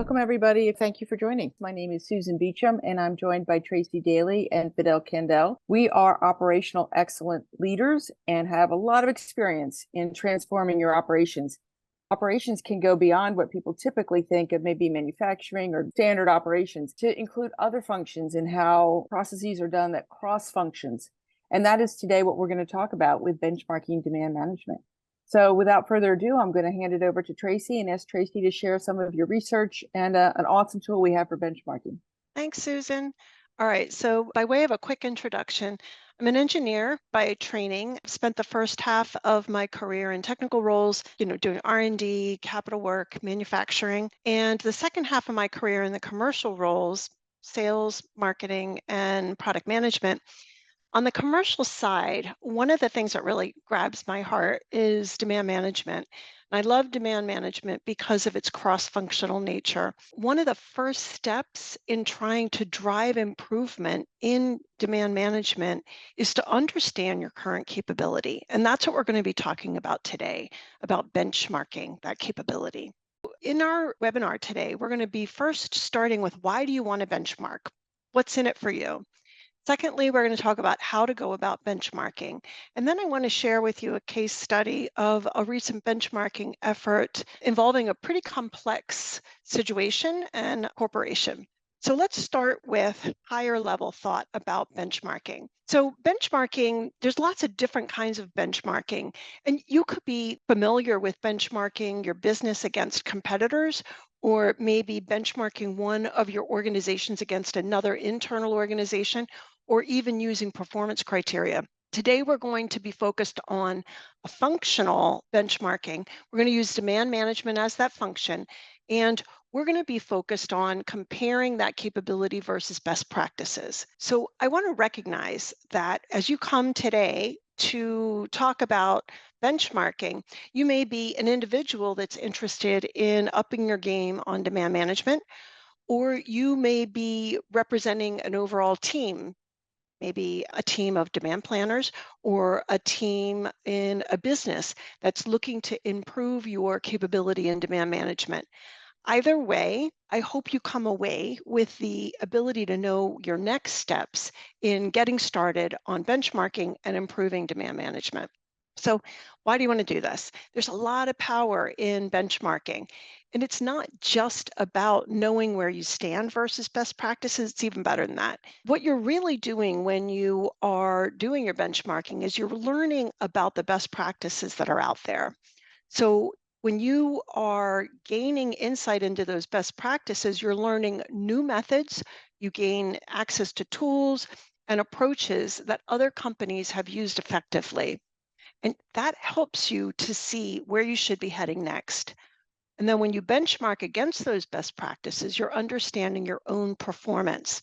Welcome, everybody. Thank you for joining. My name is Susan Beecham, and I'm joined by Tracy Daly and Fidel Kendall. We are operational excellent leaders and have a lot of experience in transforming your operations. Operations can go beyond what people typically think of, maybe manufacturing or standard operations, to include other functions and how processes are done that cross functions. And that is today what we're going to talk about with benchmarking demand management. So without further ado, I'm going to hand it over to Tracy and ask Tracy to share some of your research and an awesome tool we have for benchmarking. Thanks, Susan. All right, so by way of a quick introduction, I'm an engineer by training. I've spent the first half of my career in technical roles, doing R&D, capital work, manufacturing, and the second half of my career in the commercial roles, sales, marketing, and product management. On the commercial side, one of the things that really grabs my heart is demand management. And I love demand management because of its cross-functional nature. One of the first steps in trying to drive improvement in demand management is to understand your current capability. And that's what we're going to be talking about today, about benchmarking that capability. In our webinar today, we're going to be first starting with why do you want to benchmark? What's in it for you? Secondly, we're going to talk about how to go about benchmarking. And then I want to share with you a case study of a recent benchmarking effort involving a pretty complex situation and corporation. So let's start with higher level thought about benchmarking. So benchmarking, there's lots of different kinds of benchmarking, and you could be familiar with benchmarking your business against competitors, or maybe benchmarking one of your organizations against another internal organization, or even using performance criteria. Today, we're going to be focused on a functional benchmarking. We're going to use demand management as that function, and we're going to be focused on comparing that capability versus best practices. So I want to recognize that as you come today to talk about benchmarking, you may be an individual that's interested in upping your game on demand management, or you may be representing an overall team, maybe a team of demand planners or a team in a business that's looking to improve your capability in demand management. Either way, I hope you come away with the ability to know your next steps in getting started on benchmarking and improving demand management. So why do you want to do this? There's a lot of power in benchmarking. And it's not just about knowing where you stand versus best practices. It's even better than that. What you're really doing when you are doing your benchmarking is you're learning about the best practices that are out there. So when you are gaining insight into those best practices, you're learning new methods, you gain access to tools and approaches that other companies have used effectively. And that helps you to see where you should be heading next. And then when you benchmark against those best practices, you're understanding your own performance.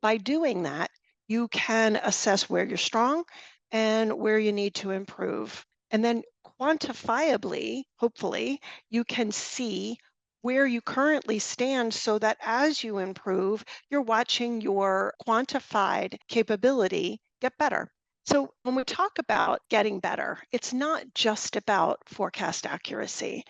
By doing that, you can assess where you're strong and where you need to improve. And then quantifiably, hopefully, you can see where you currently stand so that as you improve, you're watching your quantified capability get better. So when we talk about getting better, it's not just about forecast accuracy.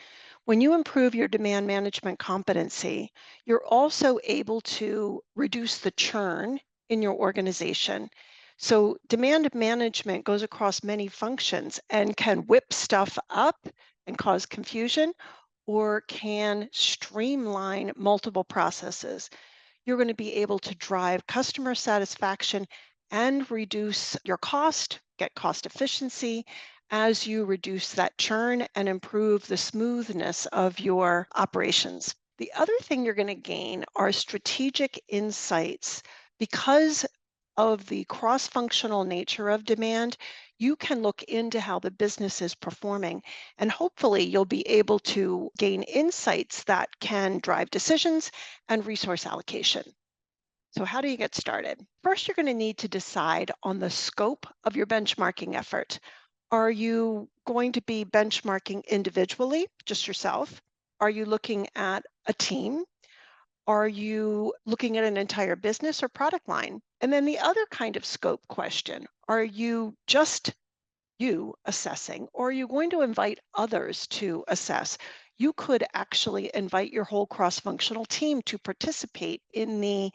When you improve your demand management competency, you're also able to reduce the churn in your organization. So demand management goes across many functions and can whip stuff up and cause confusion, or can streamline multiple processes. You're going to be able to drive customer satisfaction and reduce your cost, get cost efficiency as you reduce that churn and improve the smoothness of your operations. The other thing you're going to gain are strategic insights. Because of the cross-functional nature of demand, you can look into how the business is performing, and hopefully you'll be able to gain insights that can drive decisions and resource allocation. So how do you get started? First, you're going to need to decide on the scope of your benchmarking effort. Are you going to be benchmarking individually, just yourself? Are you looking at a team? Are you looking at an entire business or product line? And then the other kind of scope question, are you just you assessing, or are you going to invite others to assess? You could actually invite your whole cross-functional team to participate in the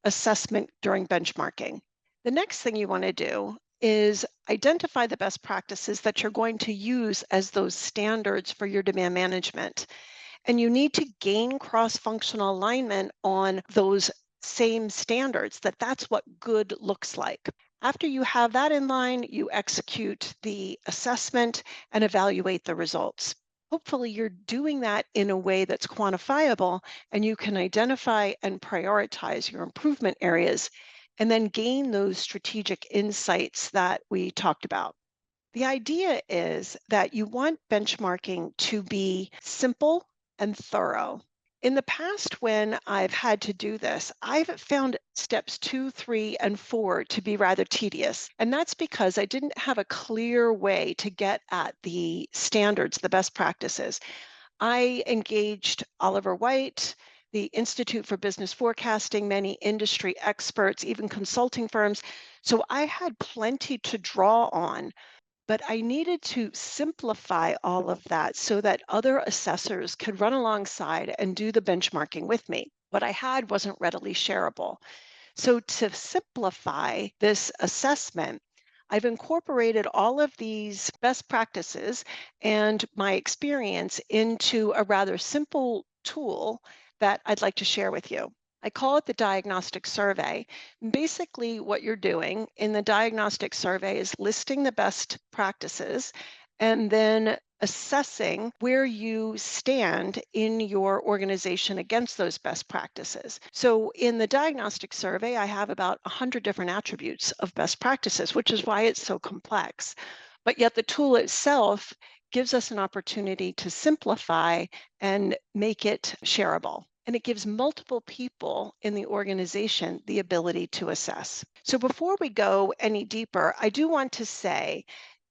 assessment during benchmarking. The next thing you want to do is identify the best practices that you're going to use as those standards for your demand management. And you need to gain cross-functional alignment on those same standards, that's what good looks like. After you have that in line, you execute the assessment and evaluate the results. Hopefully, you're doing that in a way that's quantifiable and you can identify and prioritize your improvement areas and then gain those strategic insights that we talked about. The idea is that you want benchmarking to be simple and thorough. In the past, when I've had to do this, I've found steps 2, 3, and 4 to be rather tedious. And that's because I didn't have a clear way to get at the standards, the best practices. I engaged Oliver White, the Institute for Business Forecasting, many industry experts, even consulting firms. So I had plenty to draw on, but I needed to simplify all of that so that other assessors could run alongside and do the benchmarking with me. What I had wasn't readily shareable. So to simplify this assessment, I've incorporated all of these best practices and my experience into a rather simple tool that I'd like to share with you. I call it the diagnostic survey. Basically, what you're doing in the diagnostic survey is listing the best practices and then assessing where you stand in your organization against those best practices. So in the diagnostic survey, I have about 100 different attributes of best practices, which is why it's so complex. But yet the tool itself gives us an opportunity to simplify and make it shareable. And it gives multiple people in the organization the ability to assess. So before we go any deeper, I do want to say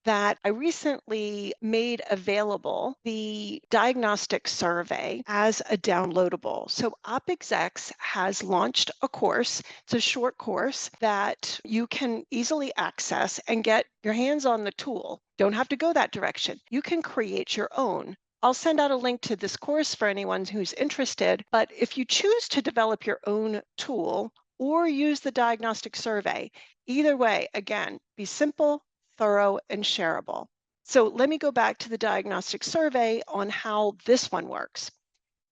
that I recently made available the diagnostic survey as a downloadable. So OpExecs has launched a course. It's a short course that you can easily access and get your hands on the tool. Don't have to go that direction. You can create your own. I'll send out a link to this course for anyone who's interested, but if you choose to develop your own tool or use the diagnostic survey, either way, again, be simple, thorough, and shareable. So let me go back to the diagnostic survey on how this one works.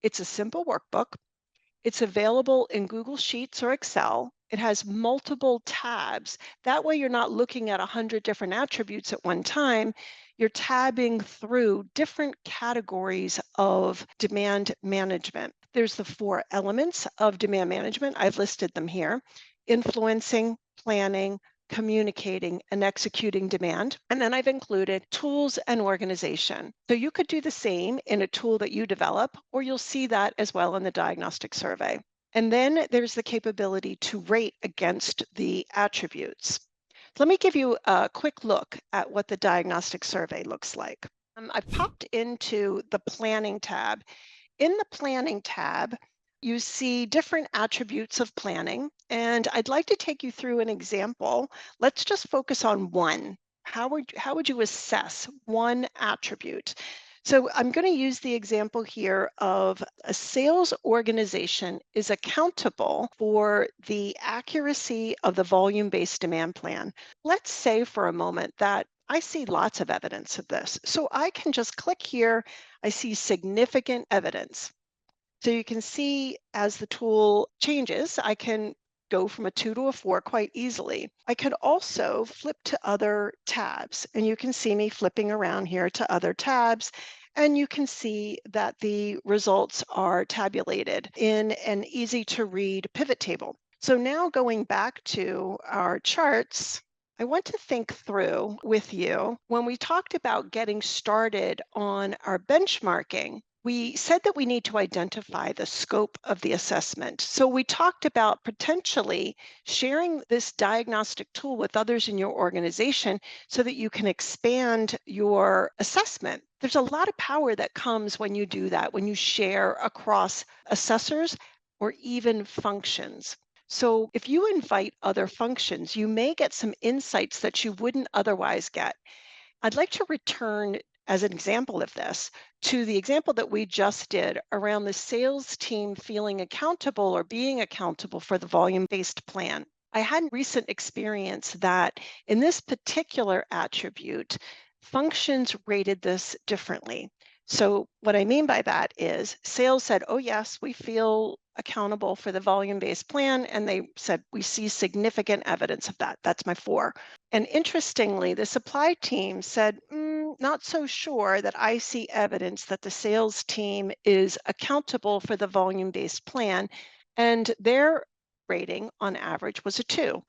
It's a simple workbook. It's available in Google Sheets or Excel. It has multiple tabs. That way you're not looking at 100 different attributes at one time. You're tabbing through different categories of demand management. There's the 4 elements of demand management. I've listed them here: influencing, planning, communicating, and executing demand. And then I've included tools and organization. So you could do the same in a tool that you develop, or you'll see that as well in the diagnostic survey. And then there's the capability to rate against the attributes. Let me give you a quick look at what the diagnostic survey looks like. I've popped into the planning tab. In the planning tab, you see different attributes of planning, and I'd like to take you through an example. Let's just focus on one. How would you assess one attribute? So I'm going to use the example here of a sales organization is accountable for the accuracy of the volume-based demand plan. Let's say for a moment that I see lots of evidence of this. So I can just click here. I see significant evidence. So you can see as the tool changes, I can go from a 2 to a 4 quite easily. I could also flip to other tabs, and you can see me flipping around here to other tabs, and you can see that the results are tabulated in an easy to read pivot table. So now going back to our charts, I want to think through with you when we talked about getting started on our benchmarking. We said that we need to identify the scope of the assessment. So we talked about potentially sharing this diagnostic tool with others in your organization so that you can expand your assessment. There's a lot of power that comes when you do that, when you share across assessors or even functions. So if you invite other functions, you may get some insights that you wouldn't otherwise get. I'd like to return as an example of this to the example that we just did around the sales team feeling accountable or being accountable for the volume-based plan. I had recent experience that in this particular attribute, functions rated this differently. So what I mean by that is sales said, oh yes, we feel accountable for the volume-based plan. And they said, we see significant evidence of that. That's my 4. And interestingly, the supply team said, not so sure that I see evidence that the sales team is accountable for the volume-based plan. And their rating on average was a 2.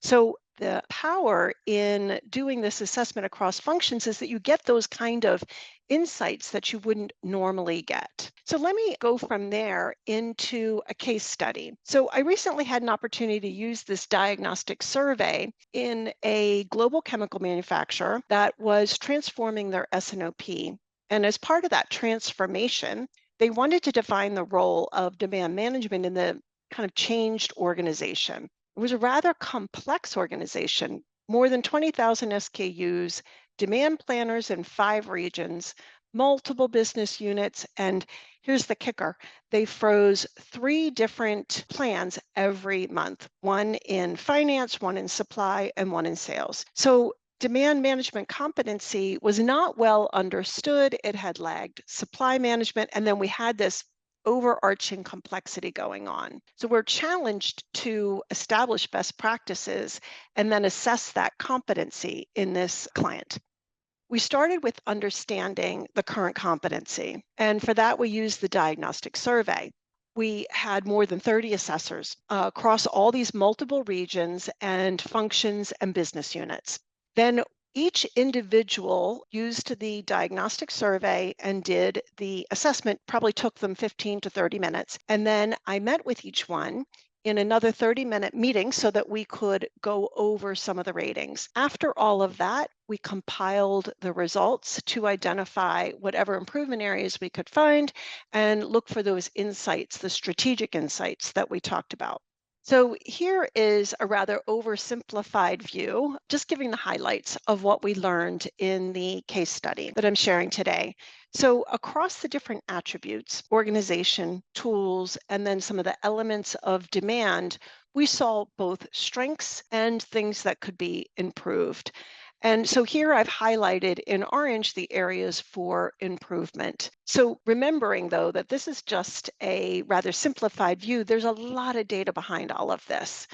So the power in doing this assessment across functions is that you get those kind of insights that you wouldn't normally get. So let me go from there into a case study. So I recently had an opportunity to use this diagnostic survey in a global chemical manufacturer that was transforming their S&OP. And as part of that transformation, they wanted to define the role of demand management in the kind of changed organization. It was a rather complex organization, more than 20,000 SKUs, demand planners in 5 regions, multiple business units, and here's the kicker. They froze 3 different plans every month, one in finance, one in supply, and one in sales. So demand management competency was not well understood. It had lagged supply management, and then we had this overarching complexity going on. So we're challenged to establish best practices and then assess that competency in this client. We started with understanding the current competency, and for that we used the diagnostic survey. We had more than 30 assessors across all these multiple regions and functions and business units. Then each individual used the diagnostic survey and did the assessment, probably took them 15 to 30 minutes. And then I met with each one in another 30-minute meeting so that we could go over some of the ratings. After all of that, we compiled the results to identify whatever improvement areas we could find and look for those insights, the strategic insights that we talked about. So here is a rather oversimplified view, just giving the highlights of what we learned in the case study that I'm sharing today. So across the different attributes, organization, tools, and then some of the elements of demand, we saw both strengths and things that could be improved. And so here I've highlighted in orange the areas for improvement. So remembering though that this is just a rather simplified view, there's a lot of data behind all of this.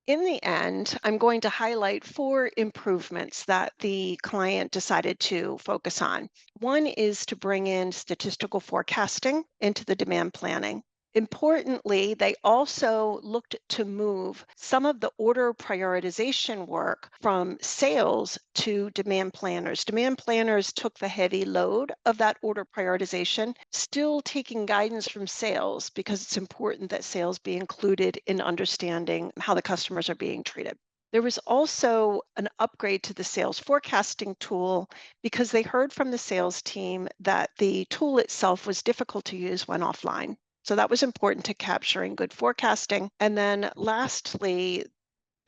In the end, I'm going to highlight 4 improvements that the client decided to focus on. One is to bring in statistical forecasting into the demand planning. Importantly, they also looked to move some of the order prioritization work from sales to demand planners. Demand planners took the heavy load of that order prioritization, still taking guidance from sales because it's important that sales be included in understanding how the customers are being treated. There was also an upgrade to the sales forecasting tool because they heard from the sales team that the tool itself was difficult to use when offline. So that was important to capturing good forecasting. And then lastly,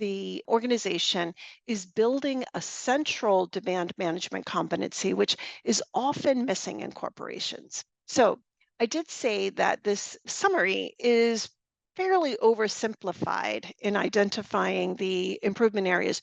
the organization is building a central demand management competency, which is often missing in corporations. So I did say that this summary is fairly oversimplified in identifying the improvement areas.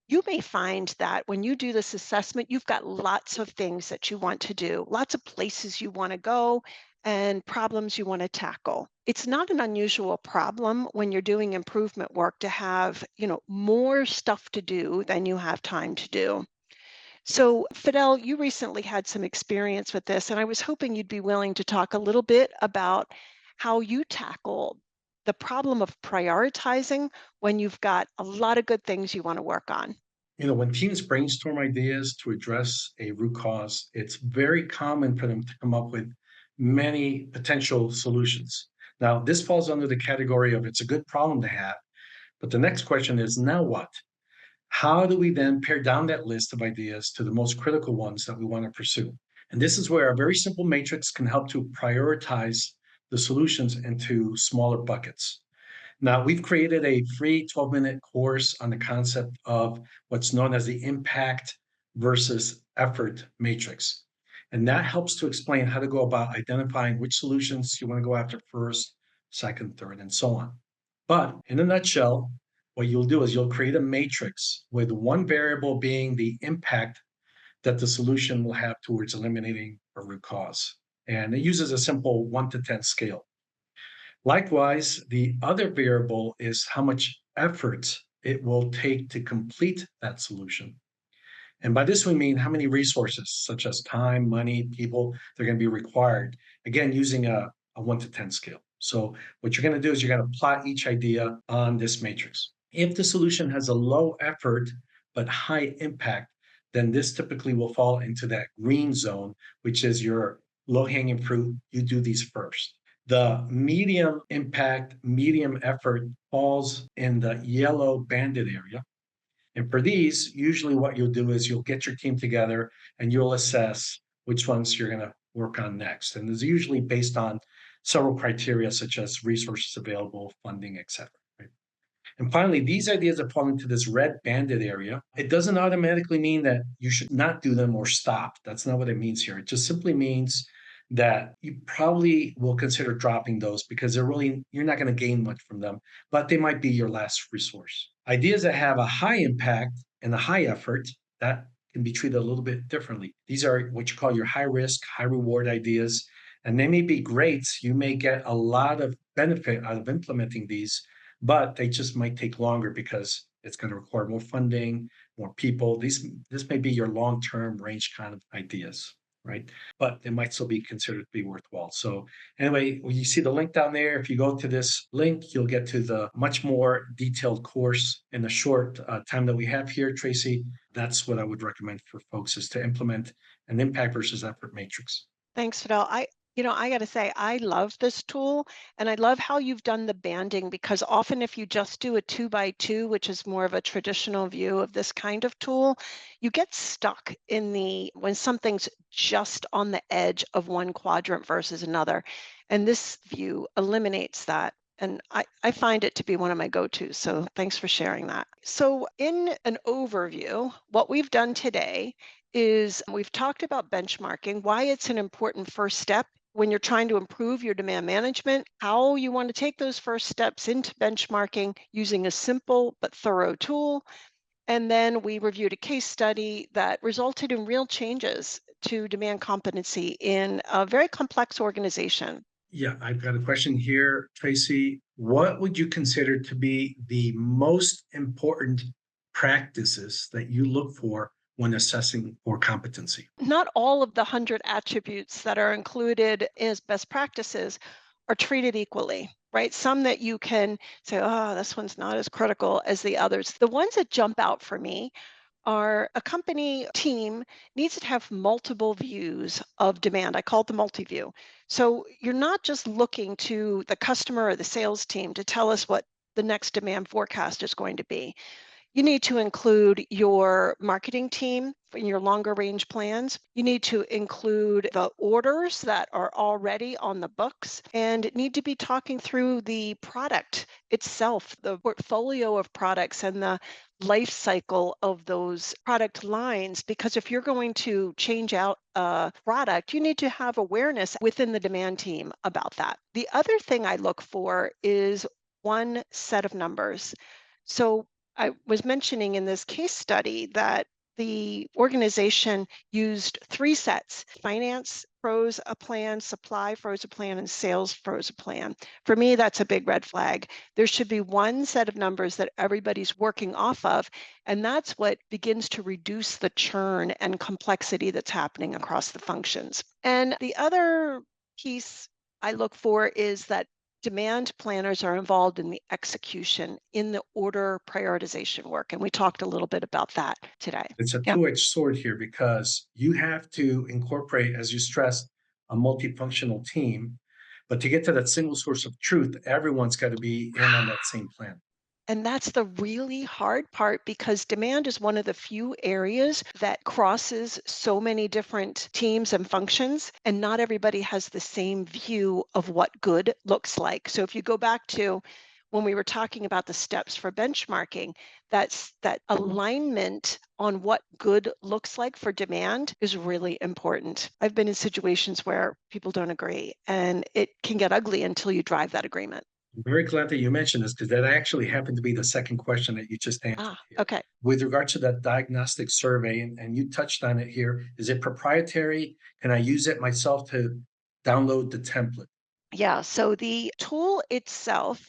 You may find that when you do this assessment, you've got lots of things that you want to do, lots of places you want to go, and problems you want to tackle. It's not an unusual problem when you're doing improvement work to have, more stuff to do than you have time to do. So, Fidel, you recently had some experience with this, and I was hoping you'd be willing to talk a little bit about how you tackle the problem of prioritizing when you've got a lot of good things you want to work on. When teams brainstorm ideas to address a root cause, it's very common for them to come up with many potential solutions. Now, this falls under the category of it's a good problem to have, but the next question is now what? How do we then pare down that list of ideas to the most critical ones that we want to pursue? And this is where a very simple matrix can help to prioritize the solutions into smaller buckets. Now, we've created a free 12-minute course on the concept of what's known as the impact versus effort matrix. And that helps to explain how to go about identifying which solutions you want to go after first, second, third, and so on. But in a nutshell, what you'll do is you'll create a matrix with one variable being the impact that the solution will have towards eliminating a root cause. And it uses a simple 1 to 10 scale. Likewise, the other variable is how much effort it will take to complete that solution. And by this, we mean how many resources, such as time, money, people, they're going to be required. Again, using a 1 to 10 scale. So what you're going to do is you're going to plot each idea on this matrix. If the solution has a low effort but high impact, then this typically will fall into that green zone, which is your low-hanging fruit. You do these first. The medium impact, medium effort falls in the yellow banded area. And for these, usually what you'll do is you'll get your team together and you'll assess which ones you're going to work on next. And it's usually based on several criteria such as resources available, funding, etc. And finally, these ideas that fall into this red banded area, it doesn't automatically mean that you should not do them or stop. That's not what it means here. It just simply means that you probably will consider dropping those because you're not going to gain much from them, but they might be your last resource. Ideas that have a high impact and a high effort, that can be treated a little bit differently. These are what you call your high risk, high reward ideas, and they may be great. You may get a lot of benefit out of implementing these, but they just might take longer because it's going to require more funding, more people. This may be your long-term range kind of ideas, right? But they might still be considered to be worthwhile. So anyway, when you see the link down there, if you go to this link, you'll get to the much more detailed course in the short time that we have here, Tracy. That's what I would recommend for folks is to implement an impact versus effort matrix. Thanks, Fidel. I got to say, I love this tool and I love how you've done the banding because often if you just do a 2x2, which is more of a traditional view of this kind of tool, you get stuck when something's just on the edge of one quadrant versus another. And this view eliminates that. And I find it to be one of my go-tos. So thanks for sharing that. So in an overview, what we've done today is we've talked about benchmarking, why it's an important first step when you're trying to improve your demand management, how you want to take those first steps into benchmarking using a simple but thorough tool. And then we reviewed a case study that resulted in real changes to demand competency in a very complex organization. Yeah, I've got a question here, Tracy. What would you consider to be the most important practices that you look for when assessing for competency? Not all of the 100 attributes that are included as best practices are treated equally, right? Some that you can say, oh, this one's not as critical as the others. The ones that jump out for me are a company team needs to have multiple views of demand. I call it the multi-view. So you're not just looking to the customer or the sales team to tell us what the next demand forecast is going to be. You need to include your marketing team in your longer range plans. You need to include the orders that are already on the books and need to be talking through the product itself, the portfolio of products and the life cycle of those product lines. Because if you're going to change out a product, you need to have awareness within the demand team about that. The other thing I look for is one set of numbers. So I was mentioning in this case study that the organization used 3 sets: finance froze a plan, supply froze a plan, and sales froze a plan. For me, that's a big red flag. There should be one set of numbers that everybody's working off of, and that's what begins to reduce the churn and complexity that's happening across the functions. And the other piece I look for is that demand planners are involved in the execution, in the order prioritization work. And we talked a little bit about that today. It's a Yeah. two-edged sword here because you have to incorporate, as you stressed, a multifunctional team. But to get to that single source of truth, everyone's got to be in on that same plan. And that's the really hard part because demand is one of the few areas that crosses so many different teams and functions, and not everybody has the same view of what good looks like. So if you go back to when we were talking about the steps for benchmarking, that alignment on what good looks like for demand is really important. I've been in situations where people don't agree, and it can get ugly until you drive that agreement. I'm very glad that you mentioned this because that actually happened to be the second question that you just answered here. Okay. With regard to that diagnostic survey, and you touched on it here, is it proprietary? Can I use it myself to download the template? Yeah, so the tool itself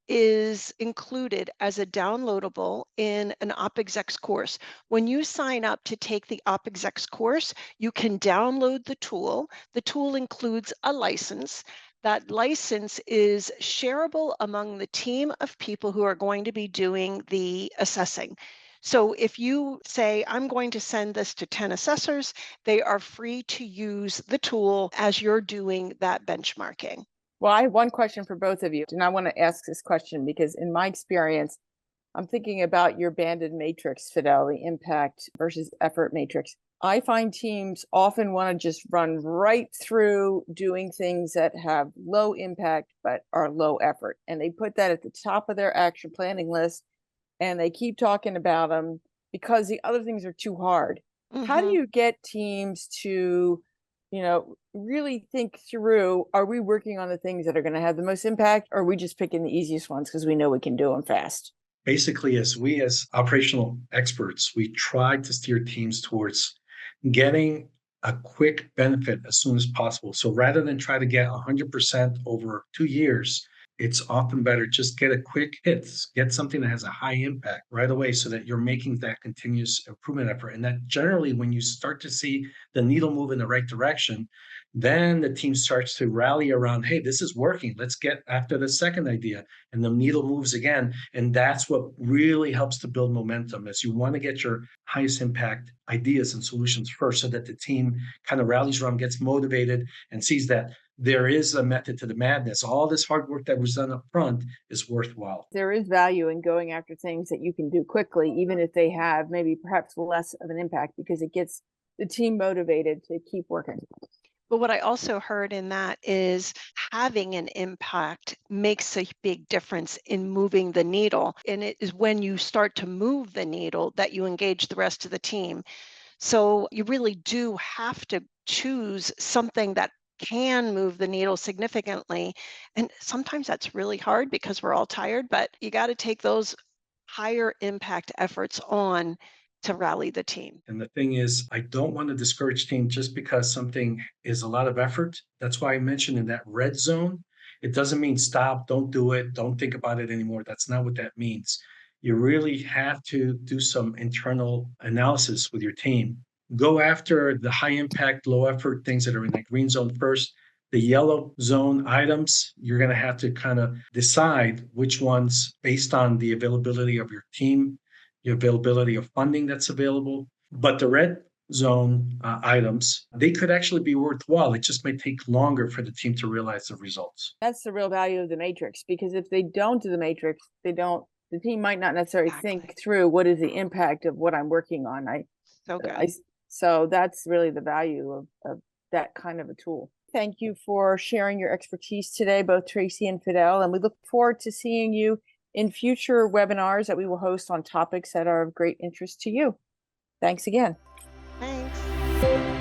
is included as a downloadable in an OpExecs course. When you sign up to take the OpExecs course, you can download the tool. The tool includes a license. That license is shareable among the team of people who are going to be doing the assessing. So if you say, I'm going to send this to 10 assessors, they are free to use the tool as you're doing that benchmarking. Well, I have one question for both of you, and I want to ask this question because in my experience, I'm thinking about your banded matrix, Fidel, the impact versus effort matrix. I find teams often want to just run right through doing things that have low impact but are low effort. And they put that at the top of their action planning list and they keep talking about them because the other things are too hard. How do you get teams to, really think through, are we working on the things that are going to have the most impact, or are we just picking the easiest ones because we know we can do them fast? Basically, as operational experts, we try to steer teams towards getting a quick benefit as soon as possible. So rather than try to get 100% over 2 years, it's often better just get a quick hit, get something that has a high impact right away so that you're making that continuous improvement effort. And that generally, when you start to see the needle move in the right direction, then the team starts to rally around, hey, this is working. Let's get after the second idea. And the needle moves again. And that's what really helps to build momentum, is you want to get your highest impact ideas and solutions first so that the team kind of rallies around, gets motivated, and sees that there is a method to the madness. All this hard work that was done up front is worthwhile. There is value in going after things that you can do quickly, even if they have maybe perhaps less of an impact, because it gets the team motivated to keep working. But what I also heard in that is having an impact makes a big difference in moving the needle. And it is when you start to move the needle that you engage the rest of the team. So you really do have to choose something that can move the needle significantly. And sometimes that's really hard because we're all tired, but you got to take those higher impact efforts on to rally the team. And the thing is, I don't want to discourage teams just because something is a lot of effort. That's why I mentioned in that red zone, it doesn't mean stop, don't do it, don't think about it anymore. That's not what that means. You really have to do some internal analysis with your team. Go after the high impact, low effort things that are in the green zone first. The yellow zone items, you're going to have to kind of decide which ones, based on the availability of your team, the availability of funding that's available. But the red zone items, they could actually be worthwhile. It just may take longer for the team to realize the results. That's the real value of the matrix, because if they don't do the matrix, the team might not necessarily think through what is the impact of what I'm working on. So that's really the value of that kind of a tool. Thank you for sharing your expertise today, both Tracy and Fidel, and we look forward to seeing you in future webinars that we will host on topics that are of great interest to you. Thanks again. Thanks.